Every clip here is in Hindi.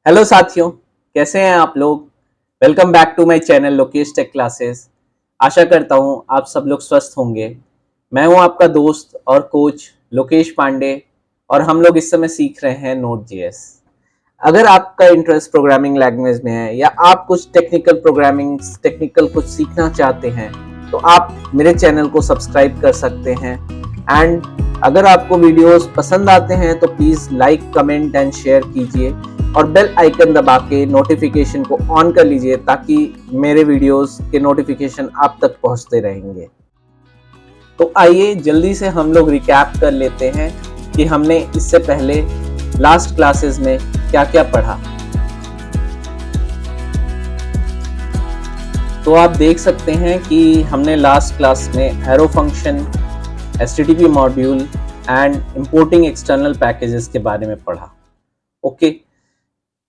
हेलो साथियों, कैसे हैं आप लोग। Welcome back to my channel Lokesh take classes. आशा करता हूं आप सब लोग स्वस्थ होंगे। मैं हूं आपका दोस्त और कोच लोकेश पांडे और हम लोग इस समय सीख रहे हैं नोड जेएस। अगर आपका इंटरेस्ट प्रोग्रामिंग लैंग्वेज में है या आप कुछ टेक्निकल कुछ सीखना चाहते हैं तो आप मेरे चैनल को सब्सक्राइब कर सकते हैं। एंड अगर आपको वीडियोस पसंद आते हैं तो please like comment and share कीजिए और बेल आइकन दबा के नोटिफिकेशन को ऑन कर लीजिए ताकि मेरे वीडियोस के नोटिफिकेशन आप तक पहुंचते रहेंगे। तो आइए जल्दी से हम लोग रिकैप कर लेते हैं कि हमने इससे पहले लास्ट क्लासेस में क्या क्या पढ़ा। तो आप देख सकते हैं कि हमने लास्ट क्लास में arrow function, HTTP module and importing external packages के बारे में पढ़ा। ओके,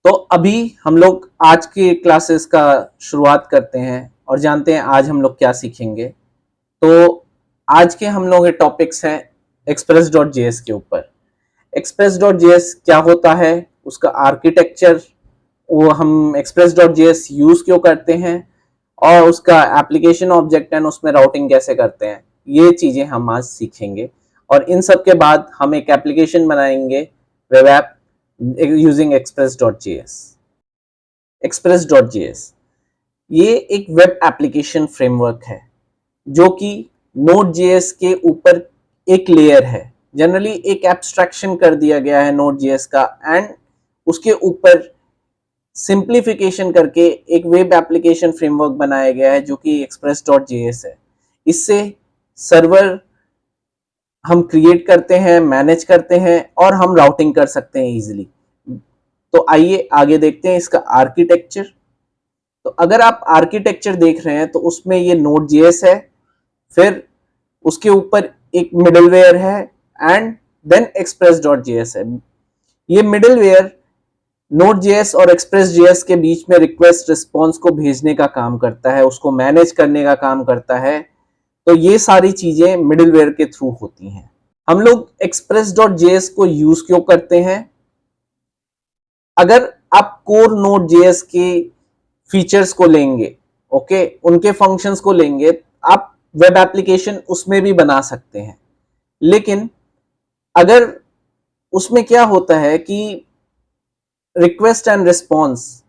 तो अभी हम लोग आज के क्लासेस का शुरुआत करते हैं और जानते हैं आज हम लोग क्या सीखेंगे। तो आज के हम लोग के टॉपिक्स हैं express.js के ऊपर। express.js क्या होता है, उसका आर्किटेक्चर, वो हम express.js यूज क्यों करते हैं और उसका एप्लीकेशन ऑब्जेक्ट एंड उसमें राउटिंग कैसे करते हैं, ये चीजें हम आज सीखेंगे। और इन सब के बाद हम एक एप्लीकेशन बनाएंगे web app using express.js। express.js ये एक वेब एप्लीकेशन फ्रेमवर्क है जो कि Node.js के ऊपर एक लेयर है। जनरली एक एब्स्ट्रैक्शन कर दिया गया है Node.js का एंड उसके ऊपर सिंप्लीफिकेशन करके एक वेब एप्लीकेशन फ्रेमवर्क बनाया गया है जो कि express.js है। इससे सर्वर हम क्रिएट करते हैं, मैनेज करते हैं और हम राउटिंग कर सकते हैं इजीली। तो आइए आगे देखते हैं इसका आर्किटेक्चर। तो अगर आप आर्किटेक्चर देख रहे हैं तो उसमें ये Node.js है, फिर उसके ऊपर एक मिडलवेयर है एंड देन express.js है। ये मिडलवेयर Node.js और express.js के बीच में रिक्वेस्ट रिस्पॉन्स को भेजने का काम करता है, उसको मैनेज करने का काम करता है। तो ये सारी चीजें मिडलवेयर के थ्रू होती हैं। हम लोग express.js को यूज क्यों करते हैं? अगर आप कोर Node.js के फीचर्स को लेंगे, ओके, उनके फंक्शंस को लेंगे, आप वेब एप्लीकेशन उसमें भी बना सकते हैं। लेकिन अगर उसमें क्या होता है कि रिक्वेस्ट एंड रिस्पॉन्स,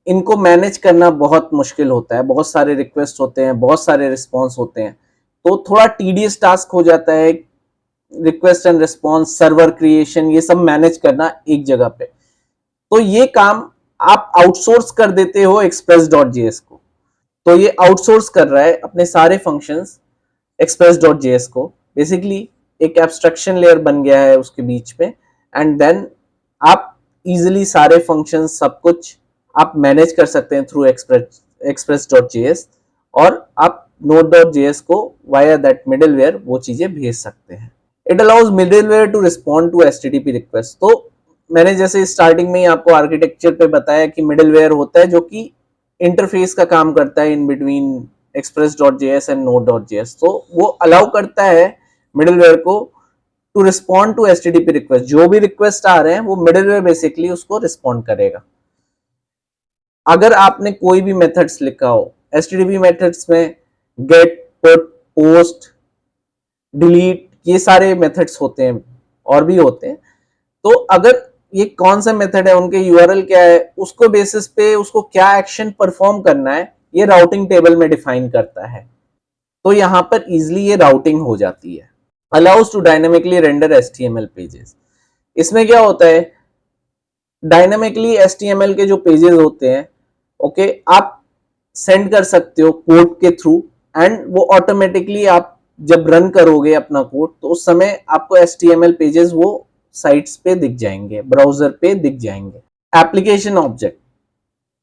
इनको मैनेज करना बहुत मुश्किल होता है। बहुत सारे रिक्वेस्ट होते हैं, बहुत सारे रिस्पॉन्स होते हैं, तो थोड़ा टीडियस टास्क हो जाता है request and response, server creation, ये सब मैनेज करना एक जगह पे। तो ये काम आप आउटसोर्स कर देते हो express.js को। तो ये आउटसोर्स कर रहा है अपने सारे फंक्शंस express.js को। बेसिकली एक एब्स्ट्रैक्शन लेयर बन गया है उसके बीच में एंड देन आप इजीली सारे फंक्शंस सब कुछ आप मैनेज कर सकते हैं थ्रू express.js और आप node.js को वाया दैट मिडलवेयर वो चीजें भेज सकते हैं। It allows middleware to respond to HTTP request. तो मैंने जैसे स्टार्टिंग में ही आपको आर्किटेक्चर पे बताया कि मिडलवेयर होता है जो कि इंटरफेस का काम करता है in between express.js and node.js। तो वो अलाउ करता है मिडलवेयर को to respond to HTTP request. जो भी रिक्वेस्ट आ रहे हैं वो मिडलवेयर बेसिकली उसको रिस्पॉन्ड करेगा। अगर आपने कोई भी मेथड्स लिखा हो, HTTP मेथड्स में गेट, पुट, पोस्ट, डिलीट, ये सारे मेथड्स होते हैं और भी होते हैं। तो अगर ये कौन सा मेथड है, उनके यूआरएल क्या है, उसको बेसिस पे उसको क्या एक्शन परफॉर्म करना है, ये राउटिंग टेबल में डिफाइन करता है। तो यहां पर इजीली ये राउटिंग हो जाती है। Allows to dynamically render HTML pages. इसमें क्या होता है, डायनेमिकली HTML के जो पेजेस होते हैं, ओके, आप सेंड कर सकते हो कोड के थ्रू एंड वो ऑटोमेटिकली आप जब रन करोगे अपना कोड तो उस समय आपको HTML पेजेस वो साइट्स पे दिख जाएंगे, ब्राउजर पे दिख जाएंगे। एप्लीकेशन ऑब्जेक्ट,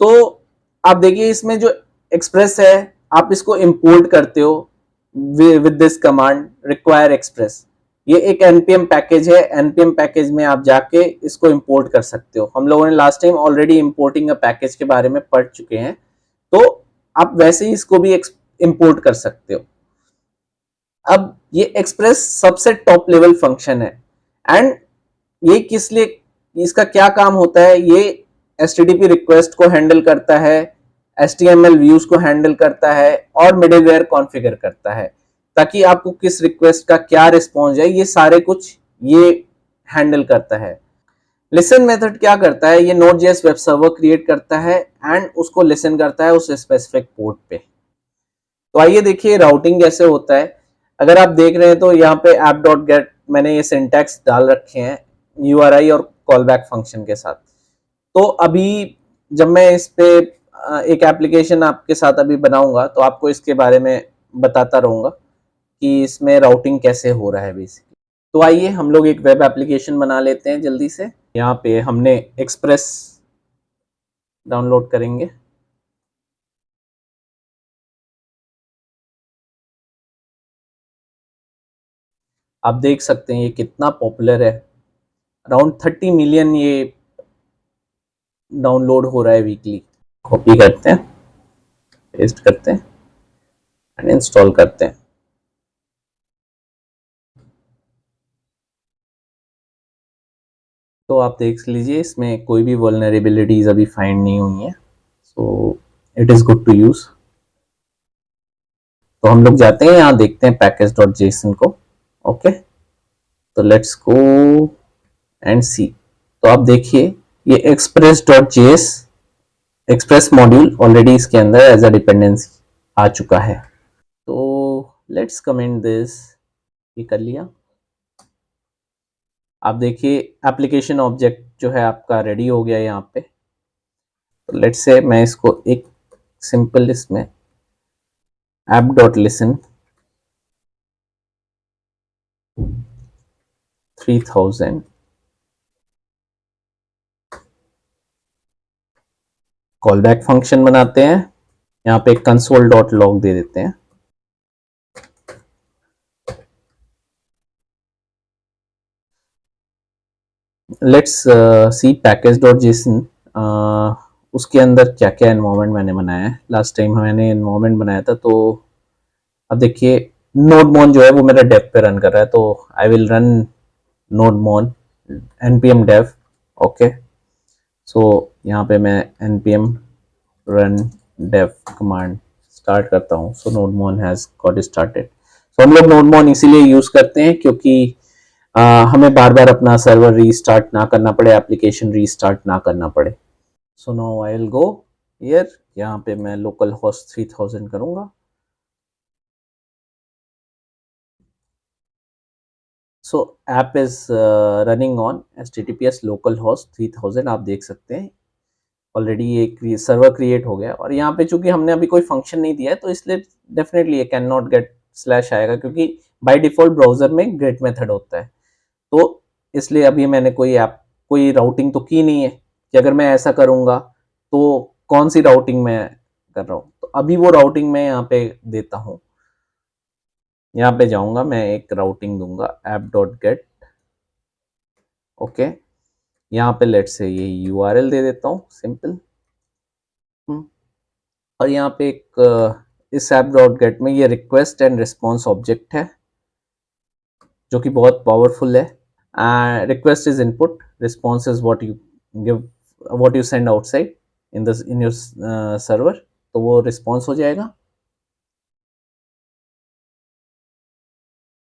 तो आप देखिए इसमें जो एक्सप्रेस है आप इसको इंपोर्ट करते हो with this command require express. ये एक npm पैकेज है, npm पैकेज में आप जाके इसको इंपोर्ट कर सकते हो। हम लोगों ने last time already importing a package के बारे में पढ़ चुके हैं, तो आप वैसे ही इसको भी इंपोर्ट कर सकते हो। अब ये एक्सप्रेस सबसे टॉप लेवल फंक्शन है एंड ये किस लिए, इसका क्या काम होता है, ये HTTP रिक्वेस्ट को हैंडल करता है, HTML व्यूज को हैंडल करता है और मिडलवेयर कॉन्फ़िगर करता है, ताकि आपको किस रिक्वेस्ट का क्या रिस्पॉन्स है ये सारे कुछ ये हैंडल करता है। लिसन मेथड क्या करता है, ये Node.js वेब सर्वर क्रिएट करता है एंड उसको लिसन करता है उस स्पेसिफिक पोर्ट पे। तो आइए देखिए राउटिंग कैसे होता है। अगर आप देख रहे हैं तो यहाँ पे app.get मैंने ये सिंटैक्स डाल रखे हैं URI और कॉलबैक फंक्शन के साथ। तो अभी जब मैं इस पे एक एप्लीकेशन आपके साथ अभी बनाऊंगा तो आपको इसके बारे में बताता रहूंगा कि इसमें राउटिंग कैसे हो रहा है बेसिकली। तो आइए हम लोग एक वेब एप्लीकेशन बना लेते हैं जल्दी से। यहाँ पे हमने एक्सप्रेस डाउनलोड करेंगे। आप देख सकते हैं ये कितना पॉपुलर है, अराउंड 30 मिलियन ये डाउनलोड हो रहा है वीकली। कॉपी करते हैं, पेस्ट करते हैं एंड इंस्टॉल करते हैं। तो आप देख लीजिए इसमें कोई भी वल्नरेबिलिटीज अभी फाइंड नहीं हुई है, so it is good to use. तो हम लोग जाते हैं यहाँ देखते हैं पैकेज.json को। ओके, तो लेट्स गो एंड सी। तो आप देखिए ये express.js एक्सप्रेस मॉड्यूल ऑलरेडी इसके अंदर एज अ डिपेंडेंसी आ चुका है। तो लेट्स कमेंट दिस, ये कर लिया। आप देखिए एप्लीकेशन ऑब्जेक्ट जो है आपका रेडी हो गया यहाँ पे। तो लेट्स से मैं इसको एक सिंपल इसमें app.listen 3000 कॉलबैक फंक्शन बनाते हैं। यहाँ पे console.log दे देते हैं। लेट्स सी पैकेज.json उसके अंदर क्या क्या एनवायरनमेंट मैंने बनाया है। लास्ट टाइम मैंने एनवायरनमेंट बनाया था, तो अब देखिए नोडमोन जो है वो मेरा डेव पे रन कर रहा है, तो I will run nodemon npm dev। Okay, so यहाँ पे मैं npm run dev command start करता हूँ। So nodemon has got started. So हम लोग नोडमोन इसीलिए यूज करते हैं क्योंकि हमें बार बार अपना सर्वर रीस्टार्ट ना करना पड़े, एप्लीकेशन रीस्टार्ट ना करना पड़े। So now I will go here, यहाँ पे मैं लोकल होस्ट 3000 करूंगा। सो app is running on https localhost 3000। आप देख सकते हैं ऑलरेडी ये सर्वर क्रिएट हो गया, और यहाँ पे चूंकि हमने अभी कोई फंक्शन नहीं दिया है तो इसलिए डेफिनेटली ये कैन नॉट गेट स्लैश आएगा, क्योंकि बाय डिफॉल्ट ब्राउजर में गेट मेथड होता है। तो इसलिए अभी मैंने कोई राउटिंग तो की नहीं है कि अगर मैं ऐसा करूंगा तो कौन सी राउटिंग मैं कर रहा हूँ। तो अभी वो राउटिंग मैं यहाँ पे देता हूँ। यहाँ पे जाऊंगा, मैं एक राउटिंग दूंगा app.get। ओके, यहाँ पे लेट से ये URL दे देता हूँ सिंपल। और यहाँ पे एक इस app.get में ये रिक्वेस्ट एंड रिस्पॉन्स ऑब्जेक्ट है जो कि बहुत पावरफुल है। Request is input, response is what you send outside in your server. तो वो रिस्पॉन्स हो जाएगा।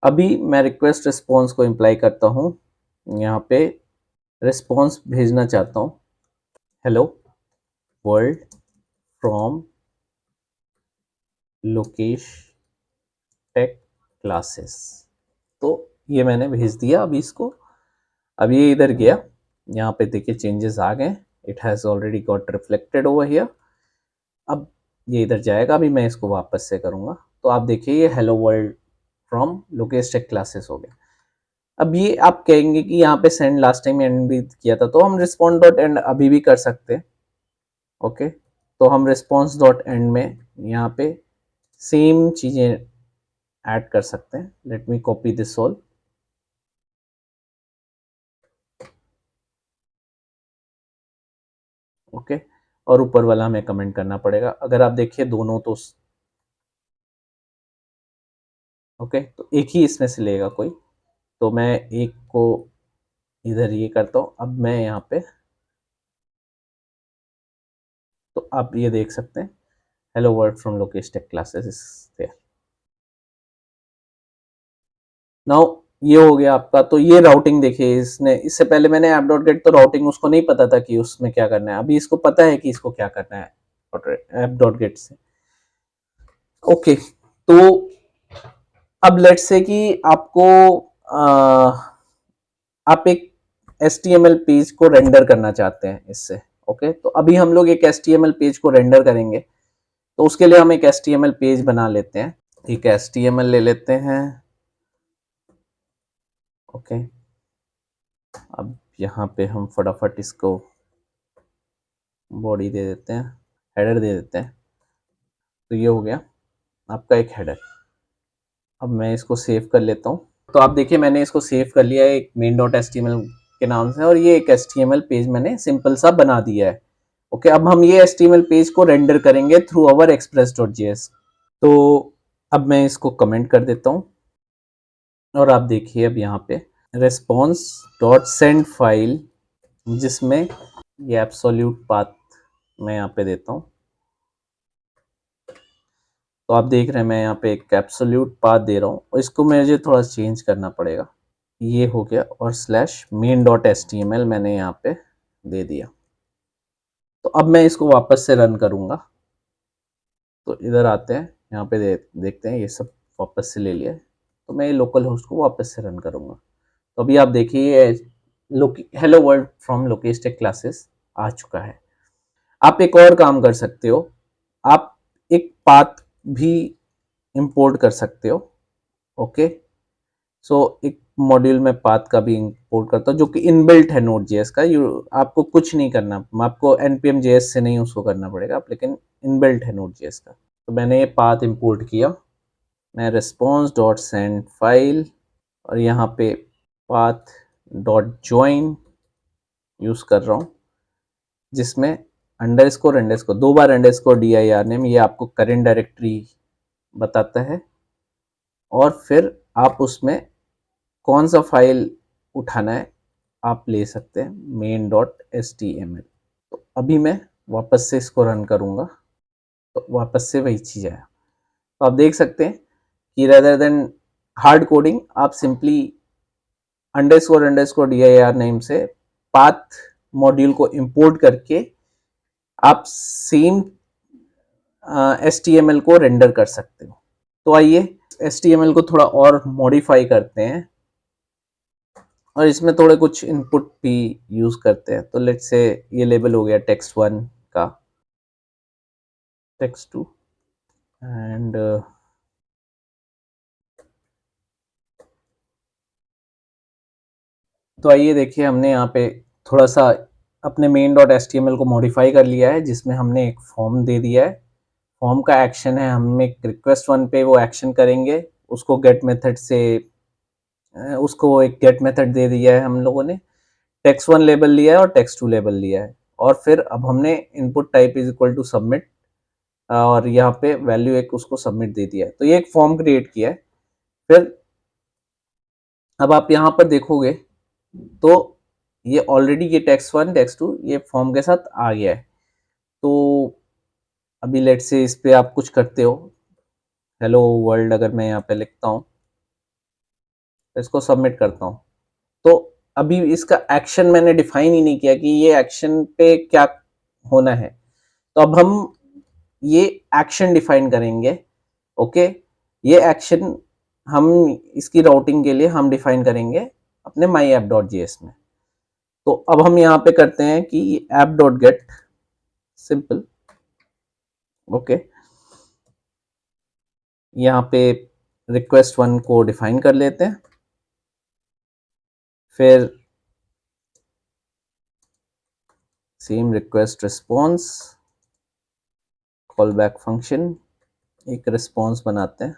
अभी मैं रिक्वेस्ट रिस्पॉन्स को इम्प्लाई करता हूँ, यहाँ पे रिस्पॉन्स भेजना चाहता हूँ, hello world from Lokesh take Classes. तो ये मैंने भेज दिया अभी इसको। अब ये इधर गया, यहाँ पे देखिए चेंजेस आ गए, it has already got reflected over here. अब ये इधर जाएगा, अभी मैं इसको वापस से करूँगा तो आप देखिए ये hello world from Lokesh take Classes हो गया। अब ये आप कहेंगे कि यहाँ पे सेंड लास्ट टाइम एंड भी किया था, तो हम रिस्पॉन्ड डॉट एंड अभी भी कर सकते हैं। ओके, तो हम रिस्पॉन्स डॉट एंड में यहाँ पे सेम चीज़ें ऐड कर सकते हैं। Let me copy this all. Okay, और ऊपर वाला हमें कमेंट करना पड़ेगा। अगर आप देखिए दोनों तो ओके, तो एक ही इसमें से लेगा कोई, तो मैं एक को इधर ये करता हूँ। अब मैं यहाँ पे तो आप ये देख सकते हैं hello world from Lokesh take Classes is there. Now ये हो गया आपका। तो ये राउटिंग देखिए, इसने इससे पहले मैंने ऐप डॉट गेट, तो राउटिंग उसको नहीं पता था कि उसमें क्या करना है, अभी इसको पता है कि इसको क्या करना है ऐप डॉट गेट से। ओके, तो अब लेट्स से कि आपको आप एक HTML पेज को रेंडर करना चाहते हैं इससे। ओके, तो अभी हम लोग एक HTML पेज को रेंडर करेंगे, तो उसके लिए हम एक HTML पेज बना लेते हैं। एक HTML ले लेते हैं। ओके, अब यहाँ पे हम फटाफट इसको बॉडी दे देते हैं, हेडर दे देते हैं। तो ये हो गया आपका एक हेडर। अब मैं इसको सेव कर लेता हूँ। तो आप देखिए मैंने इसको सेव कर लिया है एक मेन डॉट HTML के नाम से, और ये एक HTML पेज मैंने सिंपल सा बना दिया है। ओके, अब हम ये HTML पेज को रेंडर करेंगे थ्रू अवर express.js। तो अब मैं इसको कमेंट कर देता हूँ, और आप देखिए अब यहाँ पे response.send फाइल, जिसमें ये एब्सोल्यूट पाथ मैं यहाँ पे देता हूँ। तो आप देख रहे हैं मैं यहाँ पे एक एब्सोल्यूट पाथ दे रहा हूँ, और इसको मुझे थोड़ा चेंज करना पड़ेगा। ये हो गया, और स्लैश मेन डॉट HTML मैंने यहाँ पे दे दिया। तो अब मैं इसको वापस से रन करूँगा। तो इधर आते हैं, यहाँ पे देखते हैं ये सब वापस से ले लिया है। तो मैं ये लोकल होस्ट को वापस से रन करूँगा। तो अभी आप देखिए hello world from Lokesh take classes आ चुका है। आप एक और काम कर सकते हो, आप एक पाथ भी इंपोर्ट कर सकते हो। ओके, सो एक मॉड्यूल में पाथ का भी इंपोर्ट करता हूँ, जो कि इनबिल्ट है Node.js का। आपको कुछ नहीं करना, आपको npm.js से नहीं उसको करना पड़ेगा आप, लेकिन इनबिल्ट है Node.js का। तो मैंने ये पाथ इंपोर्ट किया, मैं response.send फाइल और यहाँ पे पाथ डॉट ज्वाइन यूज कर रहा हूँ, जिसमें अंडरस्कोर दो बार अंडरस्कोर dir नेम, ये आपको करेंट डायरेक्टरी बताता है, और फिर आप उसमें कौन सा फाइल उठाना है आप ले सकते हैं, main.html। तो अभी मैं वापस से इसको रन करूँगा, तो वापस से वही चीज़ आया। तो आप देख सकते हैं कि रेदर देन हार्ड कोडिंग, आप सिंपली अंडरस्कोर dir नेम से पाथ मॉड्यूल को इंपोर्ट करके आप सेम HTML को रेंडर कर सकते हो। तो आइए HTML को थोड़ा और मॉडिफाई करते हैं, और इसमें थोड़े कुछ इनपुट भी यूज करते हैं। तो लेट्स से ये लेबल हो गया text1 का, text2, एंड तो आइए देखिए हमने यहाँ पे थोड़ा सा अपने main.html को मॉडिफाई कर लिया है, जिसमें हमने एक फॉर्म दे दिया है। फॉर्म का एक्शन है, हम एक रिक्वेस्ट वन पे वो एक्शन करेंगे, उसको गेट मेथड से उसको एक गेट मेथड दे दिया है हम लोगों ने, text1 लेबल लिया है और text2 लेबल लिया है, और फिर अब हमने input type is equal to submit, और यहाँ पे वैल्यू एक उसको सबमिट दे दिया है। तो ये एक फॉर्म क्रिएट किया है। फिर अब आप यहाँ पर देखोगे तो ये ऑलरेडी ये text1 text2 ये फॉर्म के साथ आ गया है। तो अभी लेट से इस पे आप कुछ करते हो, हेलो वर्ल्ड अगर मैं यहाँ पे लिखता हूँ, इसको सबमिट करता हूँ, तो अभी इसका एक्शन मैंने डिफाइन ही नहीं किया कि ये एक्शन पे क्या होना है। तो अब हम ये एक्शन डिफाइन करेंगे। ओके, ये एक्शन हम इसकी राउटिंग के लिए हम डिफाइन करेंगे अपने myApp.js में। तो अब हम यहाँ पे करते हैं कि app.get सिंपल। ओके, यहाँ पे रिक्वेस्ट वन को डिफाइन कर लेते हैं, फिर same request response call back function, एक रिस्पॉन्स बनाते हैं,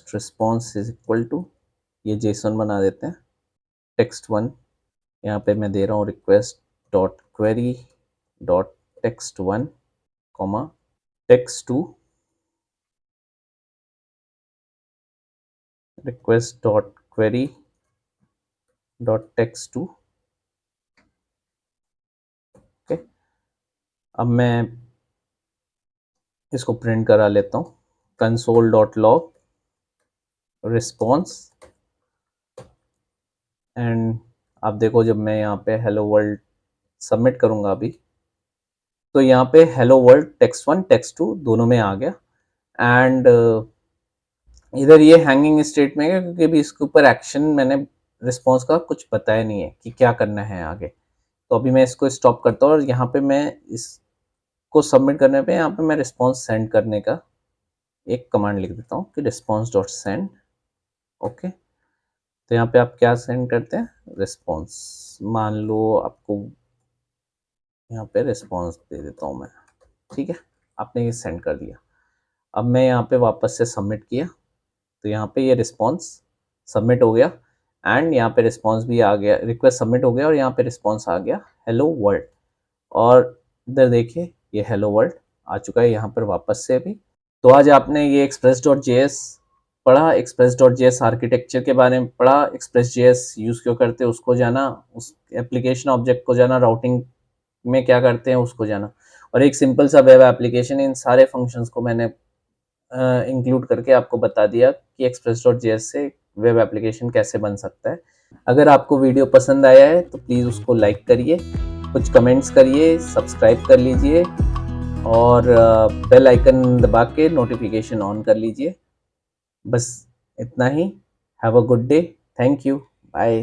रिस्पॉन्स इज इक्वल टू ये जेसन बना देते हैं, text1 यहाँ पे मैं दे रहा हूँ request dot query dot text1 comma text2 request dot query dot text2। Okay, अब मैं इसको प्रिंट करा लेता हूँ, console.log रिस्पॉन्स। एंड आप देखो जब मैं यहाँ पे हेलो वर्ल्ड सबमिट करूँगा अभी, तो यहाँ पे हेलो वर्ल्ड टेक्स्ट 1 टेक्स्ट 2 दोनों में आ गया। एंड इधर ये हैंगिंग स्टेट में है क्योंकि अभी इसके ऊपर एक्शन मैंने रिस्पॉन्स का कुछ बताया नहीं है कि क्या करना है आगे। तो अभी मैं इसको स्टॉप करता हूँ और यहाँ पे मैं इसको सबमिट करने पे यहाँ पे मैं रिस्पॉन्स सेंड करने का एक कमांड लिख देता हूँ कि रिस्पॉन्स डॉट सेंड। ओके, तो यहाँ पे आप क्या सेंड करते हैं, रिस्पॉन्स। मान लो आपको यहाँ पे रिस्पॉन्स दे देता हूँ मैं, ठीक है, आपने ये सेंड कर दिया। अब मैं यहाँ पे वापस से सबमिट किया तो यहाँ पे ये रिस्पॉन्स सबमिट हो गया एंड यहाँ पे रिस्पॉन्स भी आ गया, रिक्वेस्ट सबमिट हो गया और यहाँ पे रिस्पॉन्स आ गया हेलो वर्ल्ड। और इधर देखिए ये हेलो वर्ल्ड आ चुका है यहाँ पर वापस से अभी। तो आज आपने ये express.js पढ़ा, express.js आर्किटेक्चर के बारे में पढ़ा, express.js यूज़ क्यों करते हैं उसको जाना, उस एप्लीकेशन ऑब्जेक्ट को जाना, राउटिंग में क्या करते हैं उसको जाना, और एक सिंपल सा वेब एप्लीकेशन, इन सारे फंक्शंस को मैंने इंक्लूड करके आपको बता दिया कि express.js से वेब एप्लीकेशन कैसे बन सकता है। अगर आपको वीडियो पसंद आया है तो प्लीज़ उसको लाइक करिए, कुछ कमेंट्स करिए, सब्सक्राइब कर लीजिए और बेल आइकन दबा के नोटिफिकेशन ऑन कर लीजिए। बस इतना ही। Have a good day, thank you, bye.